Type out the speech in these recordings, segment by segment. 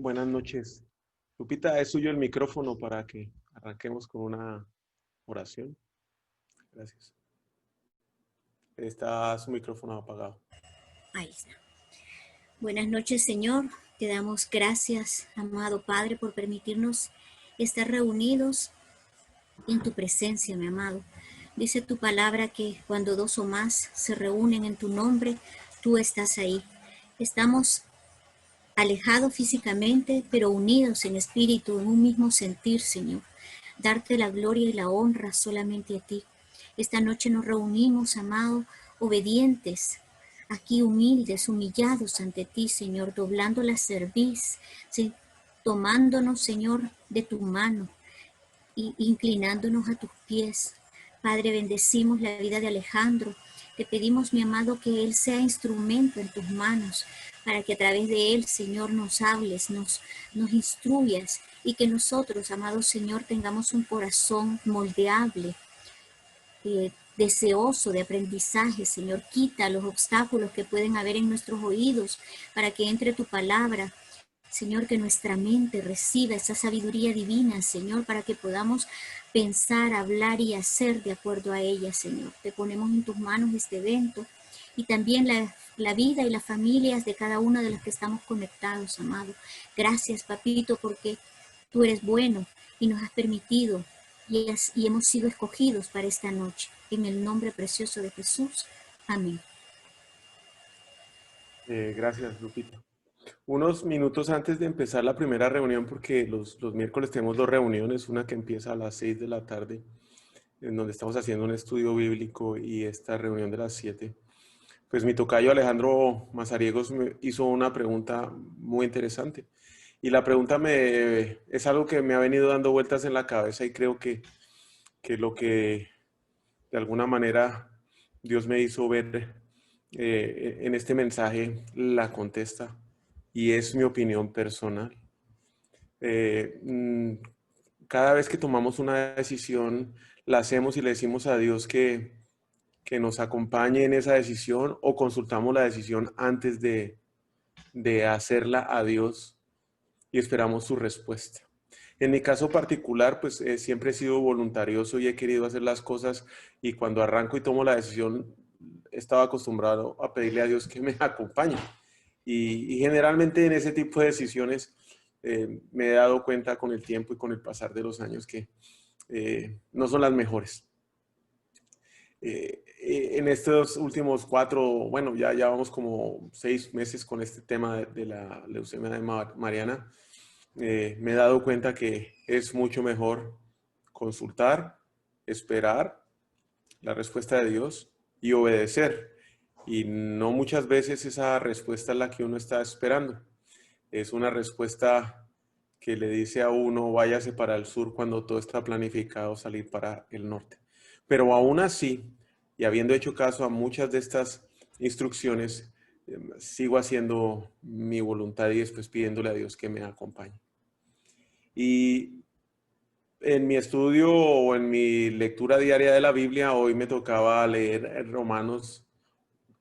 Buenas noches. Lupita, es suyo el micrófono para que arranquemos con una oración. Gracias. Está su micrófono apagado. Ahí está. Buenas noches, Señor. Te damos gracias, amado Padre, por permitirnos estar reunidos en tu presencia, mi amado. Dice tu palabra que cuando dos o más se reúnen en tu nombre, tú estás ahí. Estamos alejados físicamente, pero unidos en espíritu, en un mismo sentir, Señor. Darte la gloria y la honra solamente a ti. Esta noche nos reunimos, amado, obedientes, aquí humildes, humillados ante ti, Señor, doblando la cerviz, ¿sí? Tomándonos, Señor, de tu mano y inclinándonos a tus pies. Padre, bendecimos la vida de Alejandro. Te pedimos, mi amado, que él sea instrumento en tus manos, para que a través de él, Señor, nos hables, nos instruyas, y que nosotros, amado Señor, tengamos un corazón moldeable, deseoso de aprendizaje, Señor. Quita los obstáculos que pueden haber en nuestros oídos para que entre tu palabra. Señor, que nuestra mente reciba esa sabiduría divina, Señor, para que podamos pensar, hablar y hacer de acuerdo a ella, Señor. Te ponemos en tus manos este evento y también la vida y las familias de cada una de las que estamos conectados, amado. Gracias, papito, porque tú eres bueno y nos has permitido y hemos sido escogidos para esta noche. En el nombre precioso de Jesús. Amén. Gracias, Lupita. Unos minutos antes de empezar la primera reunión, porque los miércoles tenemos dos reuniones, una que empieza a las 6 de la tarde, en donde estamos haciendo un estudio bíblico, y esta reunión de las 7. Pues mi tocayo Alejandro Mazariegos me hizo una pregunta muy interesante. Y la pregunta es algo que me ha venido dando vueltas en la cabeza, y creo que lo que de alguna manera Dios me hizo ver en este mensaje la contesta, y es mi opinión personal. Eh, mm, Cada vez que tomamos una decisión, la hacemos y le decimos a Dios que nos acompañe en esa decisión, o consultamos la decisión antes de hacerla a Dios y esperamos su respuesta. En mi caso particular, pues siempre he sido voluntarioso y he querido hacer las cosas, y cuando arranco y tomo la decisión, estaba acostumbrado a pedirle a Dios que me acompañe. Y generalmente en ese tipo de decisiones me he dado cuenta con el tiempo y con el pasar de los años que no son las mejores. En estos últimos 4, bueno, ya vamos como 6 meses con este tema de la leucemia de Mariana. Me he dado cuenta que es mucho mejor consultar, esperar la respuesta de Dios y obedecer. Y no muchas veces esa respuesta es la que uno está esperando. Es una respuesta que le dice a uno, váyase para el sur, cuando todo está planificado salir para el norte. Pero aún así, y habiendo hecho caso a muchas de estas instrucciones, sigo haciendo mi voluntad y después pidiéndole a Dios que me acompañe. Y en mi estudio o en mi lectura diaria de la Biblia, hoy me tocaba leer Romanos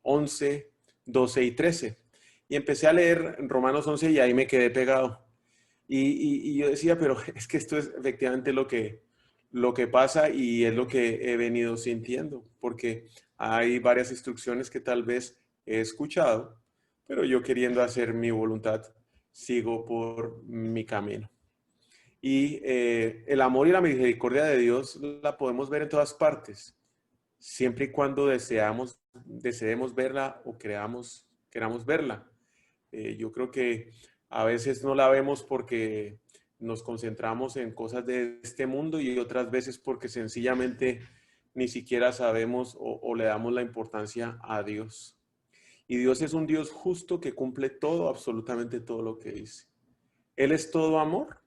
11, 12 y 13. Y empecé a leer Romanos 11 y ahí me quedé pegado. Y yo decía, pero es que esto es efectivamente lo que pasa, y es lo que he venido sintiendo, porque hay varias instrucciones que tal vez he escuchado, pero yo, queriendo hacer mi voluntad, sigo por mi camino. Y el amor y la misericordia de Dios la podemos ver en todas partes, siempre y cuando deseemos verla o queramos verla. Yo creo que a veces no la vemos porque nos concentramos en cosas de este mundo, y otras veces porque sencillamente ni siquiera sabemos o le damos la importancia a Dios. Y Dios es un Dios justo que cumple todo, absolutamente todo lo que dice. Él es todo amor,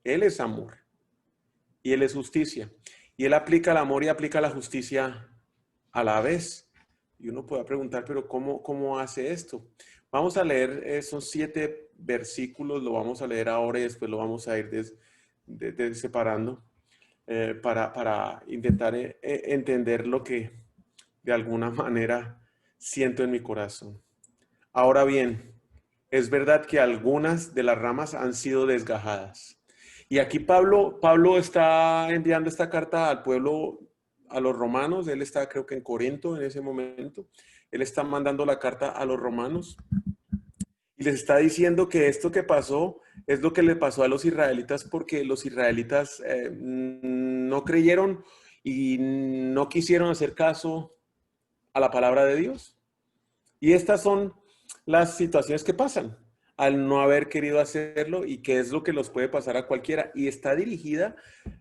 Él es amor y Él es justicia. Y Él aplica el amor y aplica la justicia a la vez. Y uno puede preguntar, pero ¿cómo hace esto? Vamos a leer esos 7 versículos, lo vamos a leer ahora y después lo vamos a ir separando para intentar entender lo que de alguna manera siento en mi corazón. Ahora bien, es verdad que algunas de las ramas han sido desgajadas. Y aquí Pablo está enviando esta carta al pueblo, a los romanos. Él está, creo que en Corinto en ese momento. Él está mandando la carta a los romanos y les está diciendo que esto que pasó es lo que le pasó a los israelitas porque los israelitas no creyeron y no quisieron hacer caso a la palabra de Dios. Y estas son las situaciones que pasan al no haber querido hacerlo y que es lo que los puede pasar a cualquiera. Y está dirigida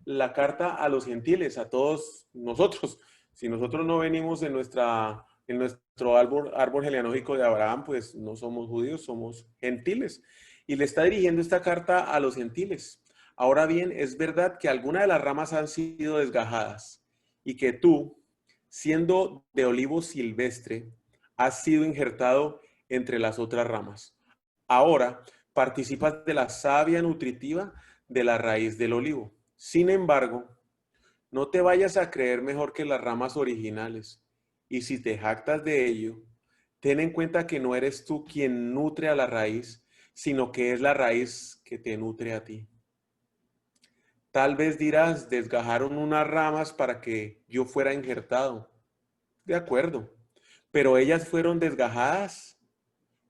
la carta a los gentiles, a todos nosotros. Si nosotros no venimos en nuestro árbol genealógico de Abraham, pues no somos judíos, somos gentiles. Y le está dirigiendo esta carta a los gentiles. Ahora bien, es verdad que algunas de las ramas han sido desgajadas y que tú, siendo de olivo silvestre, has sido injertado entre las otras ramas. Ahora participas de la savia nutritiva de la raíz del olivo. Sin embargo, no te vayas a creer mejor que las ramas originales. Y si te jactas de ello, ten en cuenta que no eres tú quien nutre a la raíz, sino que es la raíz que te nutre a ti. Tal vez dirás, desgajaron unas ramas para que yo fuera injertado. De acuerdo, pero ellas fueron desgajadas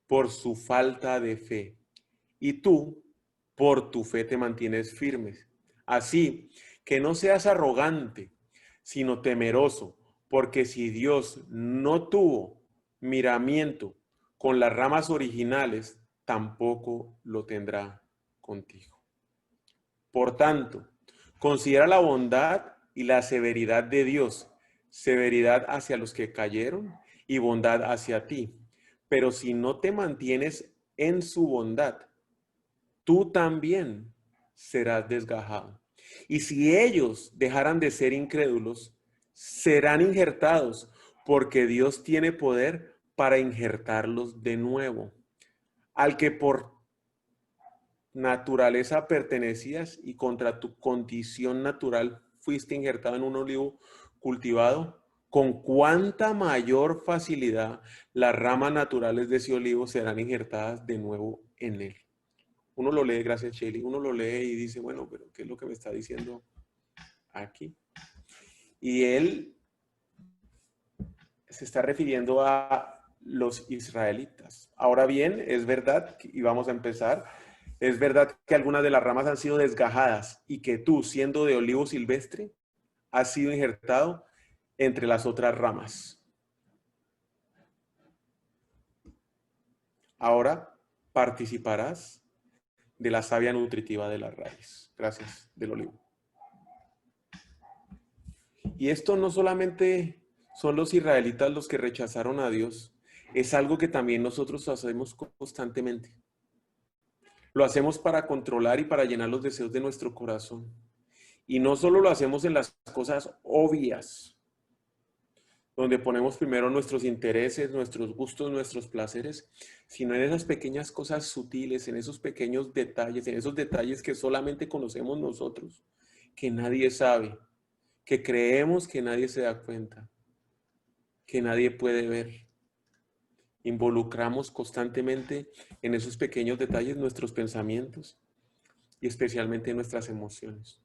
por su falta de fe. Y tú, por tu fe, te mantienes firme. Así que no seas arrogante, sino temeroso, porque si Dios no tuvo miramiento con las ramas originales, tampoco lo tendrá contigo. Por tanto, considera la bondad y la severidad de Dios, severidad hacia los que cayeron y bondad hacia ti. Pero si no te mantienes en su bondad, tú también serás desgajado. Y si ellos dejaran de ser incrédulos, serán injertados, porque Dios tiene poder para injertarlos de nuevo. Al que por naturaleza pertenecías y contra tu condición natural fuiste injertado en un olivo cultivado, con cuánta mayor facilidad las ramas naturales de ese olivo serán injertadas de nuevo en él. Uno lo lee, gracias Shelly, uno lo lee y dice, bueno, pero ¿qué es lo que me está diciendo aquí? Y él se está refiriendo a los israelitas. Ahora bien, es verdad, y vamos a empezar, es verdad que algunas de las ramas han sido desgajadas y que tú, siendo de olivo silvestre, has sido injertado entre las otras ramas. Ahora participarás de la savia nutritiva de la raíz. Gracias, del olivo. Y esto no solamente son los israelitas los que rechazaron a Dios, es algo que también nosotros hacemos constantemente. Lo hacemos para controlar y para llenar los deseos de nuestro corazón. Y no solo lo hacemos en las cosas obvias, donde ponemos primero nuestros intereses, nuestros gustos, nuestros placeres, sino en esas pequeñas cosas sutiles, en esos pequeños detalles, en esos detalles que solamente conocemos nosotros, que nadie sabe, que creemos que nadie se da cuenta, que nadie puede ver. Involucramos constantemente en esos pequeños detalles nuestros pensamientos y especialmente nuestras emociones,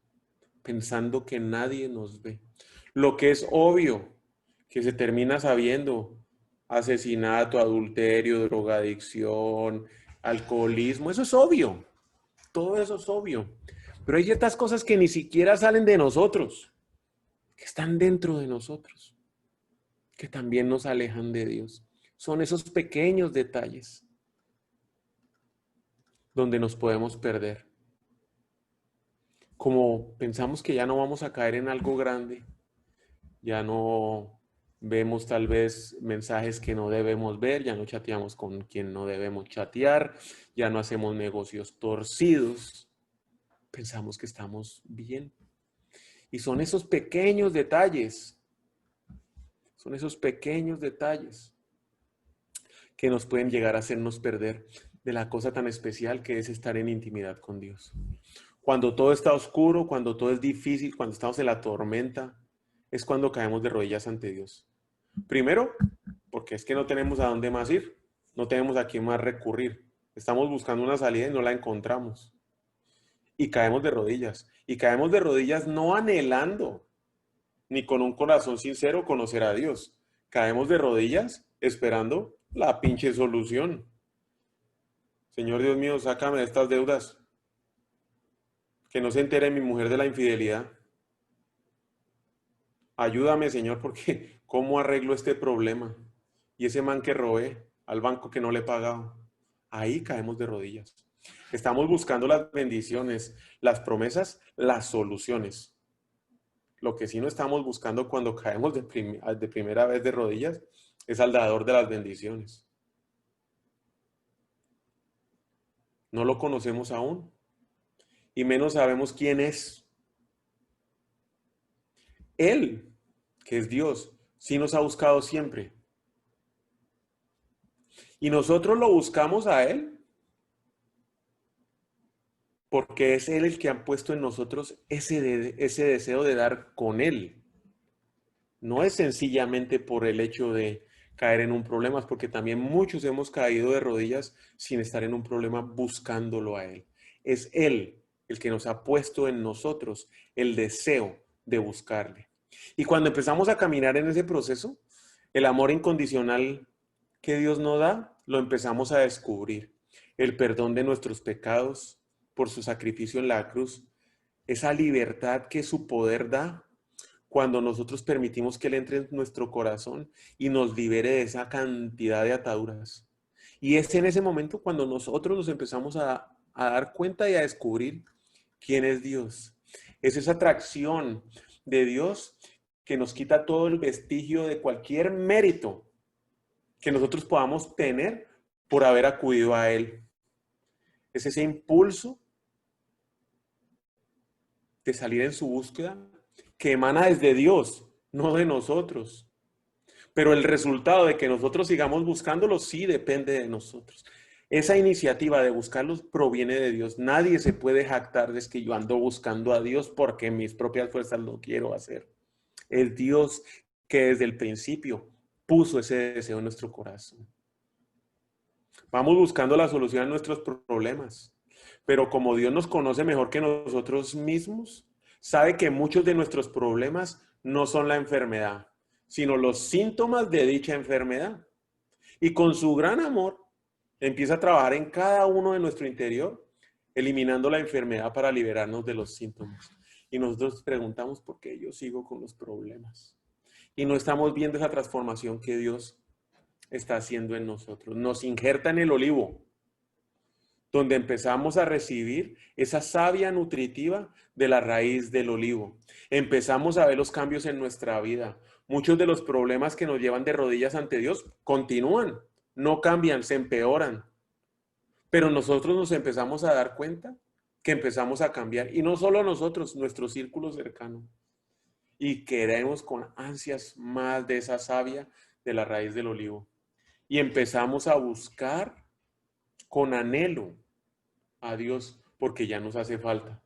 pensando que nadie nos ve. Lo que es obvio, que se termina sabiendo, asesinato, adulterio, drogadicción, alcoholismo, eso es obvio, todo eso es obvio. Pero hay ciertas cosas que ni siquiera salen de nosotros, que están dentro de nosotros, que también nos alejan de Dios. Son esos pequeños detalles donde nos podemos perder. Como pensamos que ya no vamos a caer en algo grande, ya no vemos tal vez mensajes que no debemos ver, ya no chateamos con quien no debemos chatear, ya no hacemos negocios torcidos, pensamos que estamos bien. Y son esos pequeños detalles, que nos pueden llegar a hacernos perder de la cosa tan especial que es estar en intimidad con Dios. Cuando todo está oscuro, cuando todo es difícil, cuando estamos en la tormenta, es cuando caemos de rodillas ante Dios. Primero, porque es que no tenemos a dónde más ir, no tenemos a quién más recurrir. Estamos buscando una salida y no la encontramos. Y caemos de rodillas. Y caemos de rodillas no anhelando, ni con un corazón sincero conocer a Dios. Caemos de rodillas esperando la pinche solución. Señor Dios mío, sácame de estas deudas. Que no se entere mi mujer de la infidelidad. Ayúdame, Señor, porque ¿cómo arreglo este problema? Y ese man que robé al banco que no le he pagado. Ahí caemos de rodillas. Estamos buscando las bendiciones, las promesas, las soluciones. Lo que sí no estamos buscando cuando caemos de primera vez de rodillas es al dador de las bendiciones. No lo conocemos aún y menos sabemos quién es. Él, que es Dios, sí nos ha buscado siempre. Y nosotros lo buscamos a Él porque es Él el que ha puesto en nosotros ese deseo de dar con Él. No es sencillamente por el hecho de caer en un problema, es porque también muchos hemos caído de rodillas sin estar en un problema buscándolo a Él. Es Él el que nos ha puesto en nosotros el deseo de buscarle. Y cuando empezamos a caminar en ese proceso, el amor incondicional que Dios nos da, lo empezamos a descubrir. El perdón de nuestros pecados por su sacrificio en la cruz, esa libertad que su poder da cuando nosotros permitimos que Él entre en nuestro corazón y nos libere de esa cantidad de ataduras. Y es en ese momento cuando nosotros nos empezamos a dar cuenta y a descubrir quién es Dios. Es esa atracción de Dios que nos quita todo el vestigio de cualquier mérito que nosotros podamos tener por haber acudido a Él. Es ese impulso de salir en su búsqueda que emana desde Dios, no de nosotros. Pero el resultado de que nosotros sigamos buscándolo sí depende de nosotros. Esa iniciativa de buscarlos proviene de Dios. Nadie se puede jactar de que yo ando buscando a Dios porque en mis propias fuerzas lo quiero hacer. Es Dios que desde el principio puso ese deseo en nuestro corazón. Vamos buscando la solución a nuestros problemas. Pero como Dios nos conoce mejor que nosotros mismos, sabe que muchos de nuestros problemas no son la enfermedad, sino los síntomas de dicha enfermedad. Y con su gran amor empieza a trabajar en cada uno de nuestro interior, eliminando la enfermedad para liberarnos de los síntomas. Y nosotros preguntamos por qué yo sigo con los problemas. Y no estamos viendo esa transformación que Dios está haciendo en nosotros. Nos injerta en el olivo, donde empezamos a recibir esa savia nutritiva de la raíz del olivo. Empezamos a ver los cambios en nuestra vida. Muchos de los problemas que nos llevan de rodillas ante Dios continúan, no cambian, se empeoran. Pero nosotros nos empezamos a dar cuenta que empezamos a cambiar. Y no solo nosotros, nuestro círculo cercano. Y queremos con ansias más de esa savia de la raíz del olivo. Y empezamos a buscar con anhelo a Dios porque ya nos hace falta.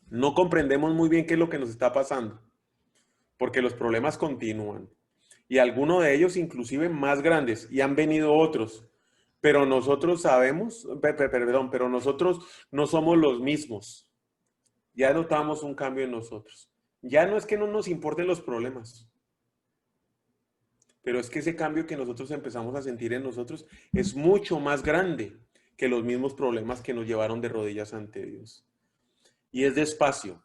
No comprendemos muy bien qué es lo que nos está pasando, porque los problemas continúan. Y algunos de ellos inclusive más grandes, y han venido otros. Pero nosotros sabemos, pero nosotros no somos los mismos. Ya notamos un cambio en nosotros. Ya no es que no nos importen los problemas, pero es que ese cambio que nosotros empezamos a sentir en nosotros es mucho más grande que los mismos problemas que nos llevaron de rodillas ante Dios. Y es despacio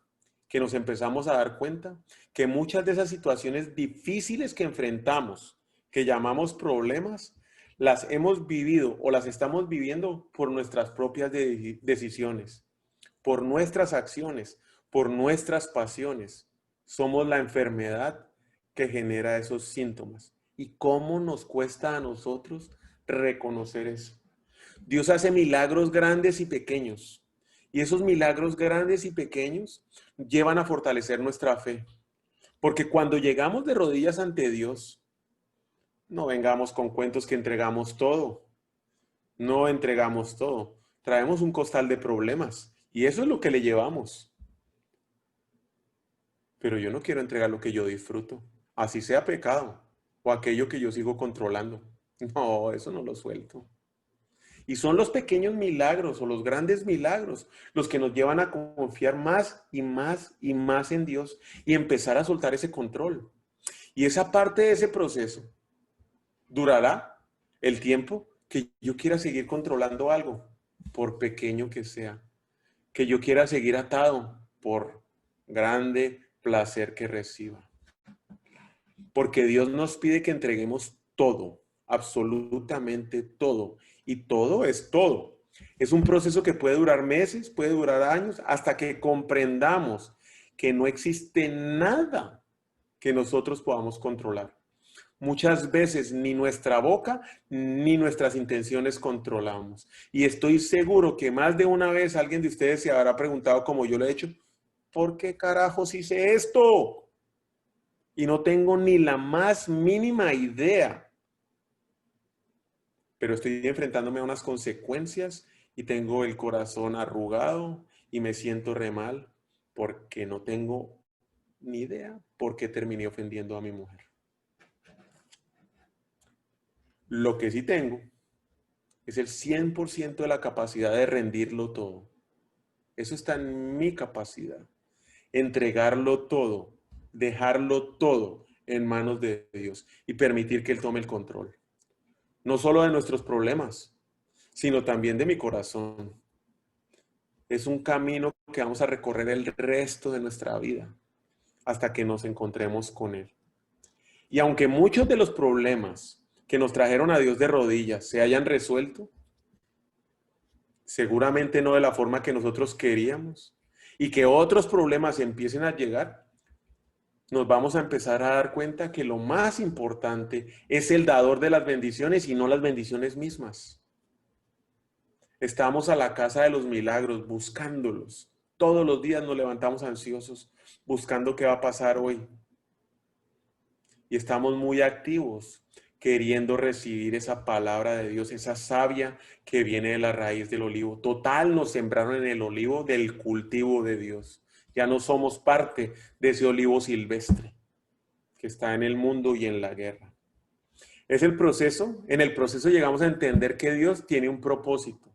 que nos empezamos a dar cuenta que muchas de esas situaciones difíciles que enfrentamos, que llamamos problemas, las hemos vivido o las estamos viviendo por nuestras propias decisiones, por nuestras acciones, por nuestras pasiones. Somos la enfermedad que genera esos síntomas. ¿Y cómo nos cuesta a nosotros reconocer eso? Dios hace milagros grandes y pequeños. Y esos milagros grandes y pequeños llevan a fortalecer nuestra fe. Porque cuando llegamos de rodillas ante Dios, no vengamos con cuentos que entregamos todo. No entregamos todo. Traemos un costal de problemas. Y eso es lo que le llevamos. Pero yo no quiero entregar lo que yo disfruto. Así sea pecado. O aquello que yo sigo controlando. No, eso no lo suelto. Y son los pequeños milagros o los grandes milagros los que nos llevan a confiar más y más y más en Dios y empezar a soltar ese control. Y esa parte de ese proceso durará el tiempo que yo quiera seguir controlando algo, por pequeño que sea, que yo quiera seguir atado por grande placer que reciba. Porque Dios nos pide que entreguemos todo, absolutamente todo. Y todo es todo. Es un proceso que puede durar meses, puede durar años, hasta que comprendamos que no existe nada que nosotros podamos controlar. Muchas veces ni nuestra boca ni nuestras intenciones controlamos. Y estoy seguro que más de una vez alguien de ustedes se habrá preguntado, como yo lo he hecho, ¿por qué carajos hice esto? Y no tengo ni la más mínima idea. Pero estoy enfrentándome a unas consecuencias y tengo el corazón arrugado y me siento re mal porque no tengo ni idea por qué terminé ofendiendo a mi mujer. Lo que sí tengo es el 100% de la capacidad de rendirlo todo. Eso está en mi capacidad. Entregarlo todo, dejarlo todo en manos de Dios y permitir que Él tome el control. No solo de nuestros problemas, sino también de mi corazón. Es un camino que vamos a recorrer el resto de nuestra vida hasta que nos encontremos con Él. Y aunque muchos de los problemas que nos trajeron a Dios de rodillas se hayan resuelto, seguramente no de la forma que nosotros queríamos, y que otros problemas empiecen a llegar, nos vamos a empezar a dar cuenta que lo más importante es el dador de las bendiciones y no las bendiciones mismas. Estamos a la casa de los milagros buscándolos. Todos los días nos levantamos ansiosos buscando qué va a pasar hoy. Y estamos muy activos queriendo recibir esa palabra de Dios, esa savia que viene de la raíz del olivo. Total, nos sembraron en el olivo del cultivo de Dios. Ya no somos parte de ese olivo silvestre que está en el mundo y en la guerra. Es el proceso, en el proceso llegamos a entender que Dios tiene un propósito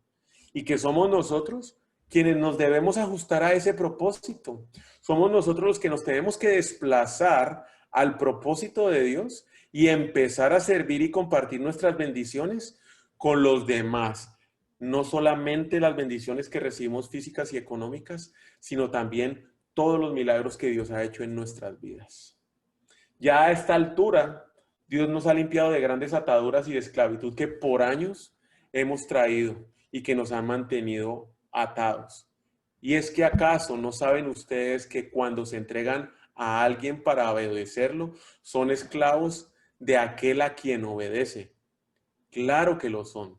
y que somos nosotros quienes nos debemos ajustar a ese propósito. Somos nosotros los que nos tenemos que desplazar al propósito de Dios y empezar a servir y compartir nuestras bendiciones con los demás. No solamente las bendiciones que recibimos físicas y económicas, sino también todos los milagros que Dios ha hecho en nuestras vidas. Ya a esta altura, Dios nos ha limpiado de grandes ataduras y de esclavitud que por años hemos traído y que nos han mantenido atados. Y es que acaso no saben ustedes que cuando se entregan a alguien para obedecerlo, son esclavos de aquel a quien obedece. Claro que lo son,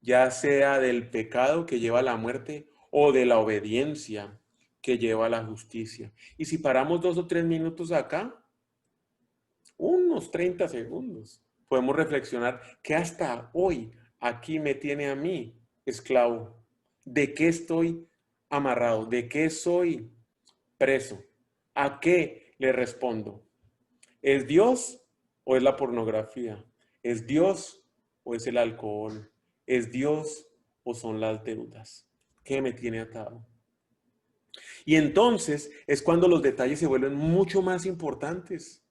ya sea del pecado que lleva a la muerte o de la obediencia que lleva a la justicia. Y si paramos 2 o 3 minutos acá, unos 30 segundos, podemos reflexionar que hasta hoy aquí me tiene a mí esclavo. ¿De qué estoy amarrado? ¿De qué soy preso? ¿A qué le respondo? ¿Es Dios o es la pornografía? ¿Es Dios o es el alcohol? ¿Es Dios o son las deudas? ¿Qué me tiene atado? Y entonces es cuando los detalles se vuelven mucho más importantes.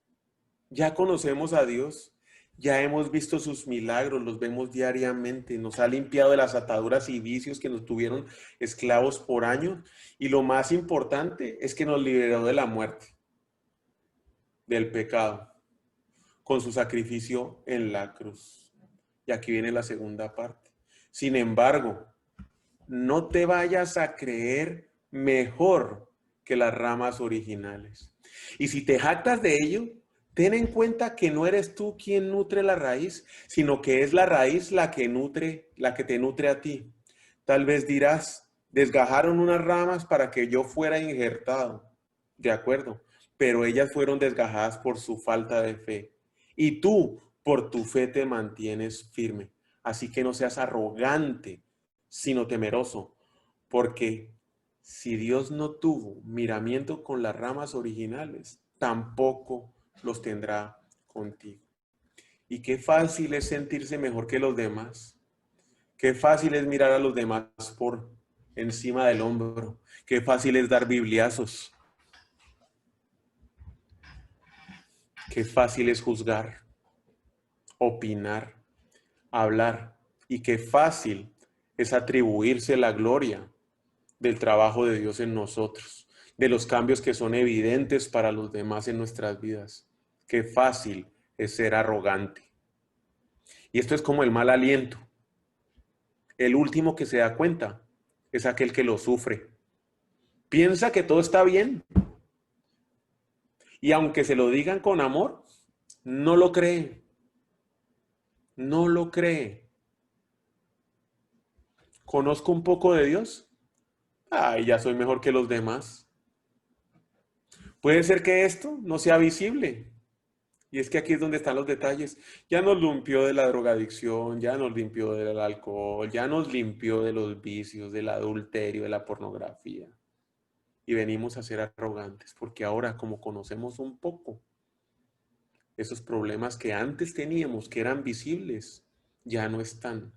Ya conocemos a Dios, ya hemos visto sus milagros, los vemos diariamente, nos ha limpiado de las ataduras y vicios que nos tuvieron esclavos por años. Y lo más importante es que nos liberó de la muerte, del pecado, con su sacrificio en la cruz. Y aquí viene la segunda parte. Sin embargo, no te vayas a creer mejor que las ramas originales. Y si te jactas de ello, ten en cuenta que no eres tú quien nutre la raíz, sino que es la raíz la que te nutre a ti. Tal vez dirás, desgajaron unas ramas para que yo fuera injertado. De acuerdo, pero ellas fueron desgajadas por su falta de fe. Y tú, por tu fe, te mantienes firme. Así que no seas arrogante, sino temeroso, porque si Dios no tuvo miramiento con las ramas originales, tampoco los tendrá contigo. Y qué fácil es sentirse mejor que los demás. Qué fácil es mirar a los demás por encima del hombro. Qué fácil es dar bibliazos. Qué fácil es juzgar, opinar, hablar. Y qué fácil es atribuirse la gloria del trabajo de Dios en nosotros, de los cambios que son evidentes para los demás en nuestras vidas. Qué fácil es ser arrogante. Y esto es como el mal aliento. El último que se da cuenta es aquel que lo sufre. Piensa que todo está bien. Y aunque se lo digan con amor, no lo cree. No lo cree. ¿Conozco un poco de Dios? Ay, ya soy mejor que los demás. Puede ser que esto no sea visible. Y es que aquí es donde están los detalles. Ya nos limpió de la drogadicción, ya nos limpió del alcohol, ya nos limpió de los vicios, del adulterio, de la pornografía. Y venimos a ser arrogantes, porque ahora como conocemos un poco, esos problemas que antes teníamos, que eran visibles, ya no están.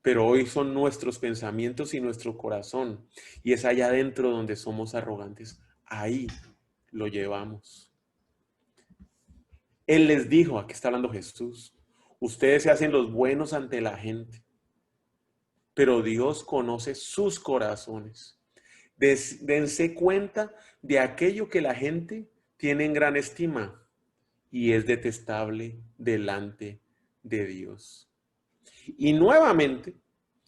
Pero hoy son nuestros pensamientos y nuestro corazón. Y es allá adentro donde somos arrogantes. Ahí lo llevamos. Él les dijo, aquí está hablando Jesús, ustedes se hacen los buenos ante la gente, pero Dios conoce sus corazones. Dense cuenta de aquello que la gente tiene en gran estima y es detestable delante de Dios. Y nuevamente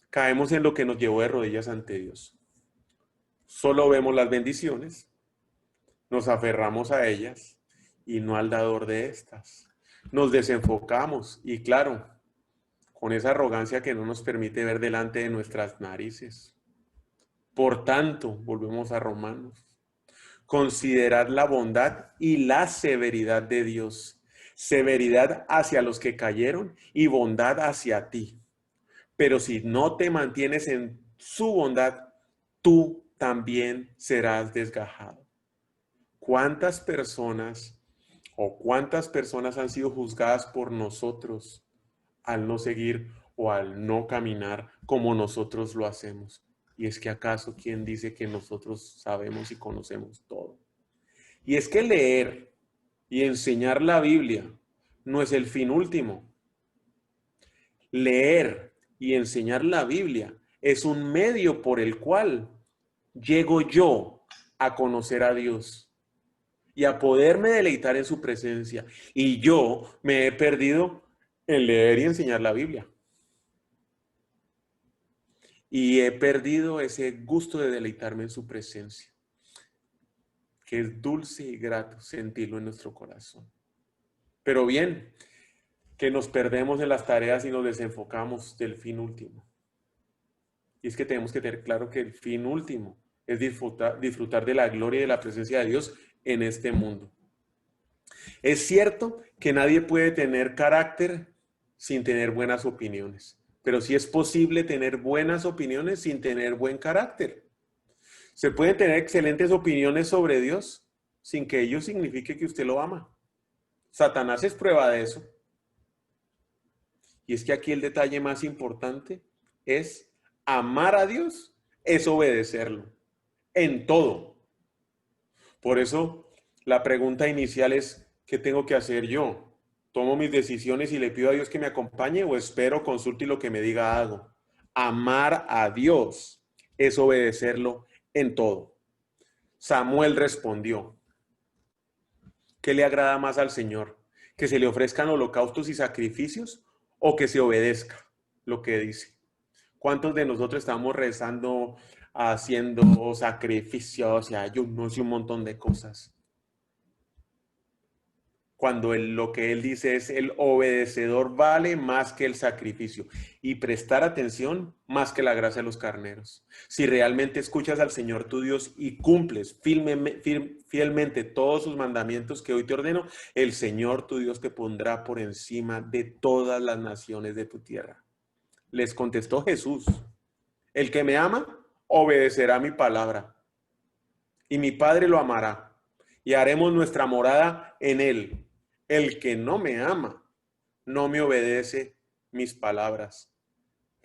caemos en lo que nos llevó de rodillas ante Dios. Solo vemos las bendiciones, nos aferramos a ellas y no al dador de estas. Nos desenfocamos y claro, con esa arrogancia que no nos permite ver delante de nuestras narices. Por tanto, volvemos a Romanos. Considerad la bondad y la severidad de Dios. Severidad hacia los que cayeron y bondad hacia ti. Pero si no te mantienes en su bondad, tú también serás desgajado. ¿Cuántas personas han sido juzgadas por nosotros al no seguir o al no caminar como nosotros lo hacemos? Y es que acaso, ¿quién dice que nosotros sabemos y conocemos todo? Y es que leer y enseñar la Biblia no es el fin último. Leer y enseñar la Biblia es un medio por el cual llego yo a conocer a Dios y a poderme deleitar en su presencia. Y yo me he perdido en leer y enseñar la Biblia. Y he perdido ese gusto de deleitarme en su presencia, que es dulce y grato sentirlo en nuestro corazón. Pero bien, que nos perdemos en las tareas y nos desenfocamos del fin último. Y es que tenemos que tener claro que el fin último es disfrutar de la gloria y de la presencia de Dios en este mundo. Es cierto que nadie puede tener carácter sin tener buenas opiniones, pero sí es posible tener buenas opiniones sin tener buen carácter. Se pueden tener excelentes opiniones sobre Dios sin que ello signifique que usted lo ama. Satanás es prueba de eso. Y es que aquí el detalle más importante es amar a Dios, es obedecerlo en todo. Por eso la pregunta inicial es, ¿qué tengo que hacer yo? ¿Tomo mis decisiones y le pido a Dios que me acompañe o espero, consulto y lo que me diga hago? Amar a Dios es obedecerlo en todo. Samuel respondió, ¿qué le agrada más al Señor? ¿Que se le ofrezcan holocaustos y sacrificios o que se obedezca lo que dice? ¿Cuántos de nosotros estamos rezando, haciendo sacrificios y ayunos y un montón de cosas? Cuando lo que él dice es el obedecedor vale más que el sacrificio y prestar atención más que la gracia de los carneros. Si realmente escuchas al Señor tu Dios y cumples fielmente todos sus mandamientos que hoy te ordeno, el Señor tu Dios te pondrá por encima de todas las naciones de tu tierra. Les contestó Jesús, el que me ama obedecerá mi palabra y mi Padre lo amará y haremos nuestra morada en él. El que no me ama, no me obedece mis palabras.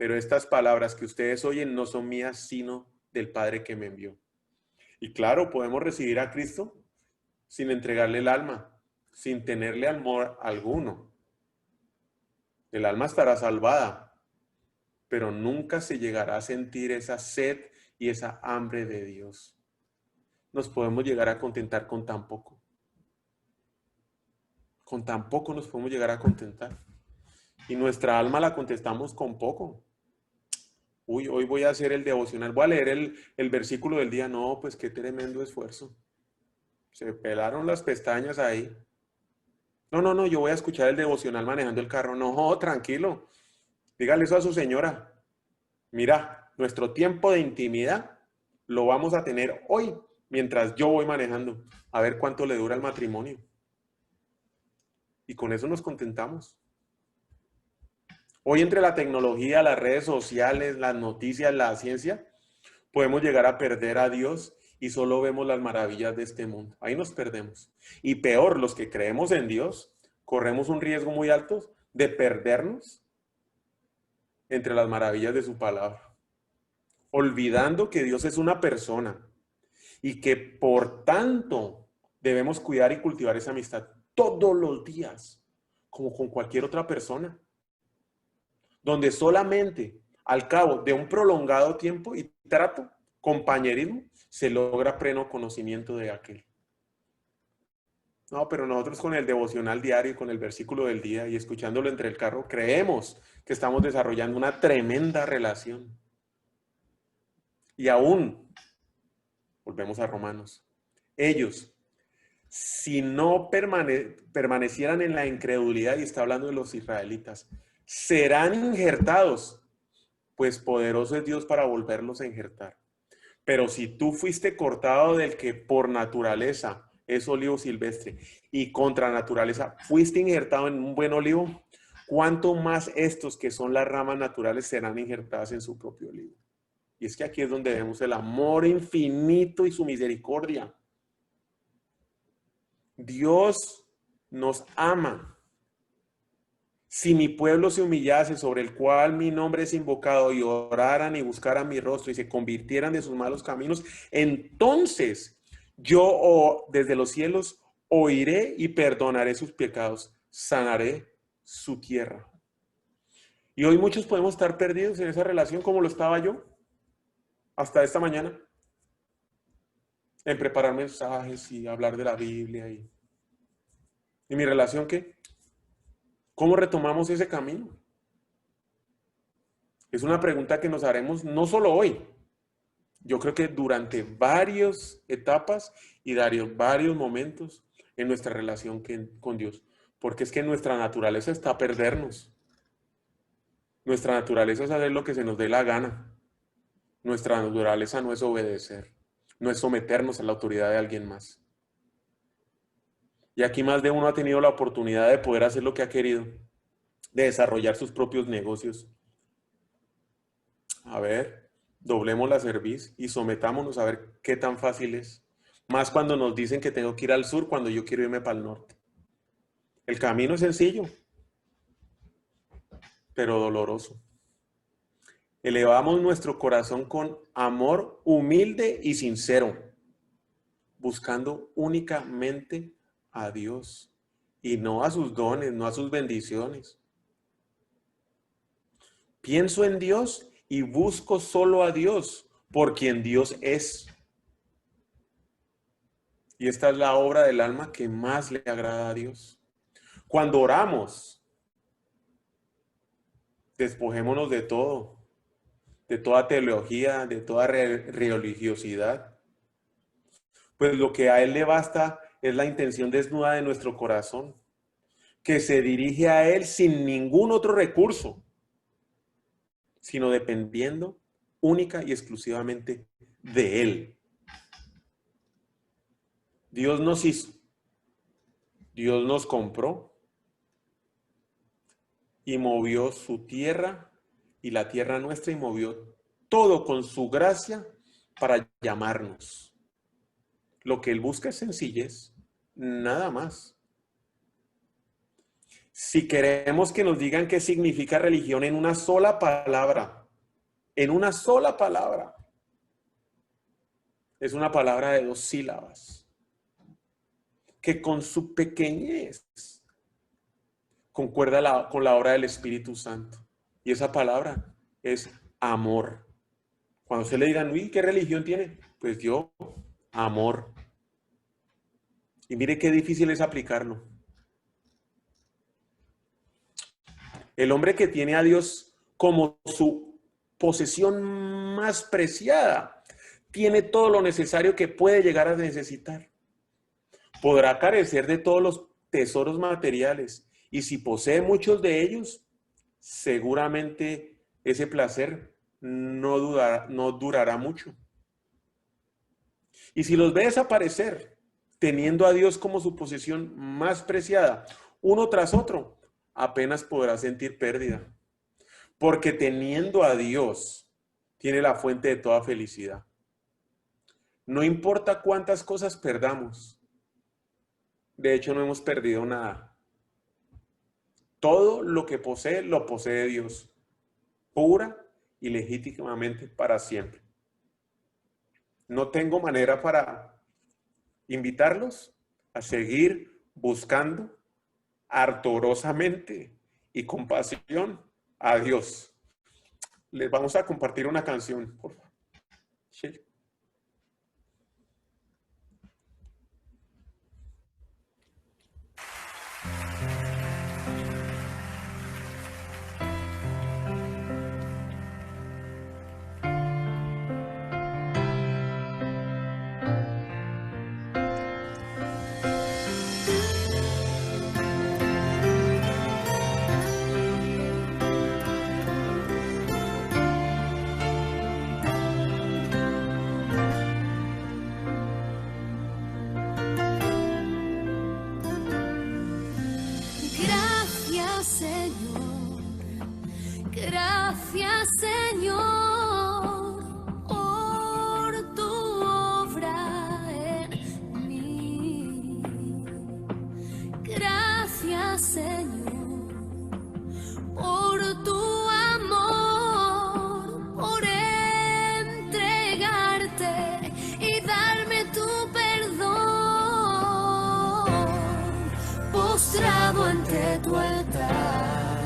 pero estas palabras que ustedes oyen no son mías, sino del Padre que me envió. Y claro, podemos recibir a Cristo sin entregarle el alma, sin tenerle amor alguno. El alma estará salvada, pero nunca se llegará a sentir esa sed y esa hambre de Dios. Nos podemos llegar a contentar con tan poco. Con tan poco nos podemos llegar a contentar. Y nuestra alma la contestamos con poco. Uy, hoy voy a hacer el devocional, voy a leer el versículo del día. No, pues qué tremendo esfuerzo. Se pelaron las pestañas ahí. No, yo voy a escuchar el devocional manejando el carro. No, tranquilo. Dígale eso a su señora. Mira, nuestro tiempo de intimidad lo vamos a tener hoy mientras yo voy manejando. A ver cuánto le dura el matrimonio. Y con eso nos contentamos. Hoy entre la tecnología, las redes sociales, las noticias, la ciencia, podemos llegar a perder a Dios y solo vemos las maravillas de este mundo. Ahí nos perdemos. Y peor, los que creemos en Dios, corremos un riesgo muy alto de perdernos entre las maravillas de su palabra, olvidando que Dios es una persona y que por tanto debemos cuidar y cultivar esa amistad todos los días, como con cualquier otra persona, donde solamente al cabo de un prolongado tiempo y trato, compañerismo, se logra pleno conocimiento de aquel. No, pero nosotros con el devocional diario, con el versículo del día y escuchándolo entre el carro, creemos que estamos desarrollando una tremenda relación. Y aún, volvemos a Romanos, ellos, si no permanecieran en la incredulidad, y está hablando de los israelitas, serán injertados, pues poderoso es Dios para volverlos a injertar. Pero si tú fuiste cortado del que por naturaleza es olivo silvestre y contra naturaleza fuiste injertado en un buen olivo, ¿cuánto más estos que son las ramas naturales serán injertadas en su propio olivo? Y es que aquí es donde vemos el amor infinito y su misericordia. Dios nos ama. Si mi pueblo se humillase, sobre el cual mi nombre es invocado, y oraran y buscaran mi rostro y se convirtieran de sus malos caminos, entonces yo desde los cielos oiré y perdonaré sus pecados, sanaré su tierra. Y hoy muchos podemos estar perdidos en esa relación como lo estaba yo hasta esta mañana, en preparar mensajes y hablar de la Biblia. ¿Y mi relación qué? ¿Cómo retomamos ese camino? Es una pregunta que nos haremos no solo hoy. Yo creo que durante varias etapas y varios momentos en nuestra relación con Dios. Porque es que nuestra naturaleza está a perdernos. Nuestra naturaleza es hacer lo que se nos dé la gana. Nuestra naturaleza no es obedecer. No es someternos a la autoridad de alguien más. Y aquí más de uno ha tenido la oportunidad de poder hacer lo que ha querido. De desarrollar sus propios negocios. A ver, doblemos la cerviz y sometámonos a ver qué tan fácil es. Más cuando nos dicen que tengo que ir al sur cuando yo quiero irme para el norte. El camino es sencillo, pero doloroso. Elevamos nuestro corazón con amor humilde y sincero, buscando únicamente a Dios y no a sus dones, no a sus bendiciones. Pienso en Dios y busco solo a Dios, por quien Dios es. Y esta es la obra del alma que más le agrada a Dios. Cuando oramos, despojémonos de todo, de toda teología, de toda religiosidad. Pues lo que a Él le basta es la intención desnuda de nuestro corazón, que se dirige a Él sin ningún otro recurso, sino dependiendo única y exclusivamente de Él. Dios nos hizo, Dios nos compró y movió su tierra y la tierra nuestra y movió todo con su gracia para llamarnos. Lo que Él busca es sencillez, nada más. Si queremos que nos digan qué significa religión en una sola palabra, es una palabra de 2 sílabas, que con su pequeñez concuerda con la obra del Espíritu Santo. Y esa palabra es amor. Cuando se le digan, uy, ¿qué religión tiene? Pues yo, amor. Y mire qué difícil es aplicarlo. El hombre que tiene a Dios como su posesión más preciada, tiene todo lo necesario que puede llegar a necesitar. Podrá carecer de todos los tesoros materiales, y si posee muchos de ellos, seguramente ese placer no durará mucho. Y si los ve desaparecer, teniendo a Dios como su posesión más preciada, uno tras otro, apenas podrá sentir pérdida. Porque teniendo a Dios, tiene la fuente de toda felicidad. No importa cuántas cosas perdamos. De hecho, no hemos perdido nada. Todo lo que posee, lo posee Dios, pura y legítimamente para siempre. No tengo manera para invitarlos a seguir buscando ardorosamente y con pasión a Dios. Les vamos a compartir una canción, por favor. Sí. Gracias, Señor, por tu obra en mí. Gracias, Señor, por tu amor, por entregarte y darme tu perdón. Postrado ante tu altar,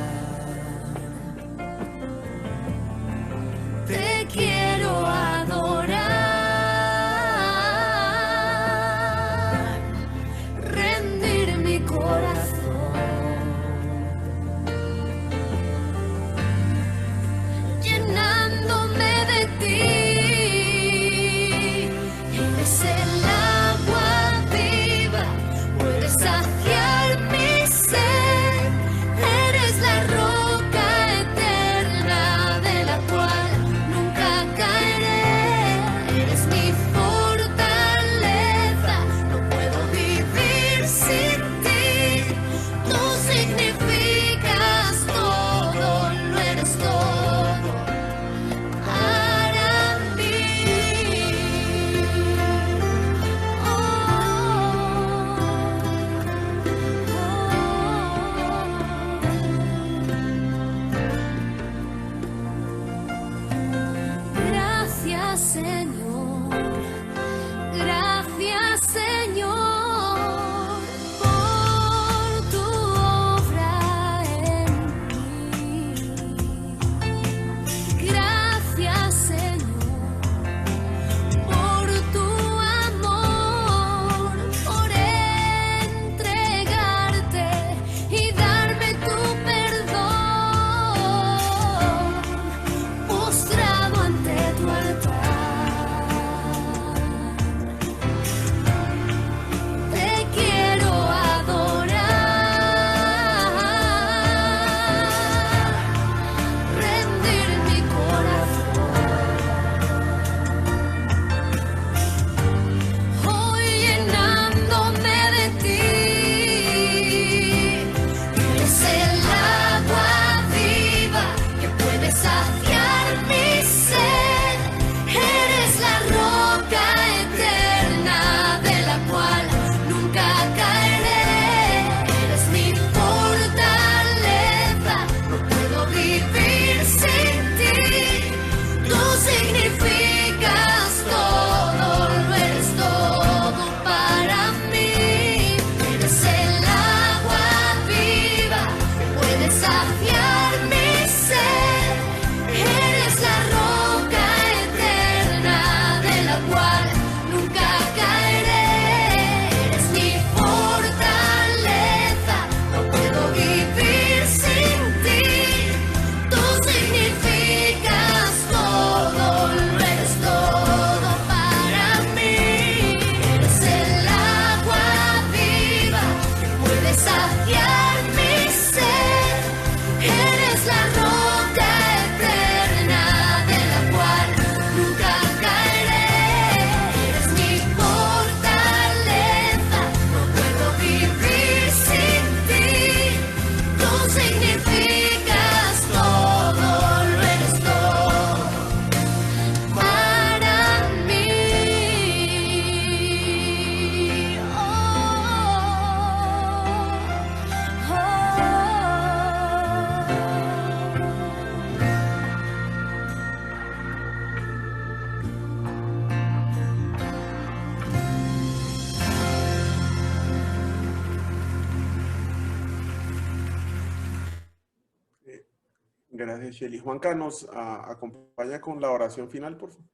Gracias, Shelly. Juanca, ¿nos acompaña con la oración final, por favor?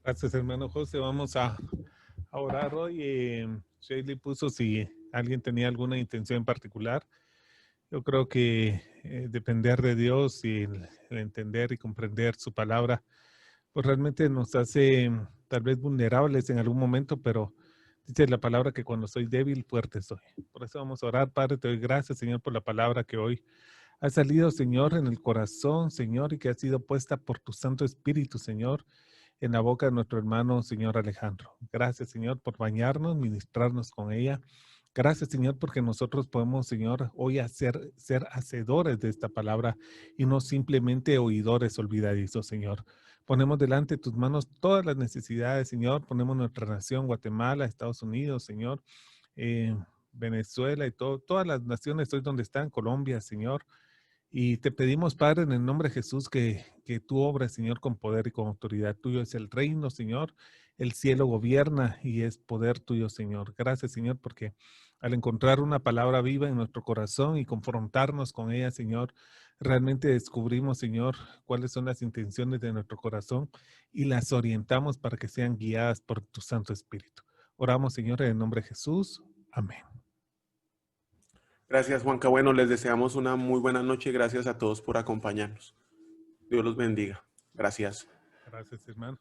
Gracias, hermano José. Vamos a orar hoy. Shelly puso si alguien tenía alguna intención en particular. Yo creo que depender de Dios y el entender y comprender su palabra, pues realmente nos hace tal vez vulnerables en algún momento, pero dice la palabra que cuando soy débil, fuerte soy. Por eso vamos a orar. Padre, te doy gracias, Señor, por la palabra que hoy ha salido, Señor, en el corazón, Señor, y que ha sido puesta por tu Santo Espíritu, Señor, en la boca de nuestro hermano, Señor Alejandro. Gracias, Señor, por bañarnos, ministrarnos con ella. Gracias, Señor, porque nosotros podemos, Señor, hoy ser hacedores de esta palabra y no simplemente oidores olvidadizos, Señor. Ponemos delante de tus manos todas las necesidades, Señor. Ponemos nuestra nación, Guatemala, Estados Unidos, Señor, Venezuela y todas las naciones hoy donde están, Colombia, Señor. Y te pedimos, Padre, en el nombre de Jesús, que tú obres, Señor, con poder y con autoridad. Tuyo es el reino, Señor. El cielo gobierna y es poder tuyo, Señor. Gracias, Señor, porque al encontrar una palabra viva en nuestro corazón y confrontarnos con ella, Señor, realmente descubrimos, Señor, cuáles son las intenciones de nuestro corazón y las orientamos para que sean guiadas por tu Santo Espíritu. Oramos, Señor, en el nombre de Jesús. Amén. Gracias, Juanca. Bueno, les deseamos una muy buena noche. Gracias a todos por acompañarnos. Dios los bendiga. Gracias. Gracias, hermano.